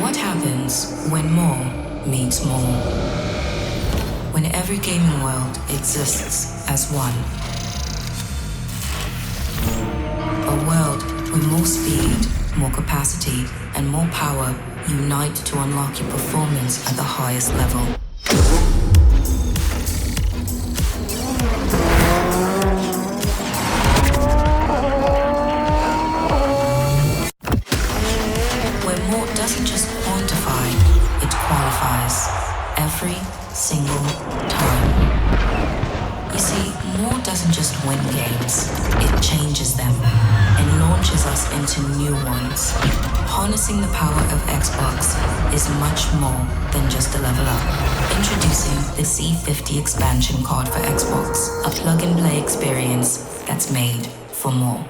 What happens when more meets more? When every gaming world exists as one. A world where more speed, more capacity, and more power unite to unlock your performance at the highest level. Where more doesn't just quantify, it qualifies every single time. You see, more doesn't just win games, it changes them and launches us into new ones. Harnessing the power of Xbox is much more than just a level up. Introducing the C50 expansion card for Xbox, a plug-and-play experience that's made for more.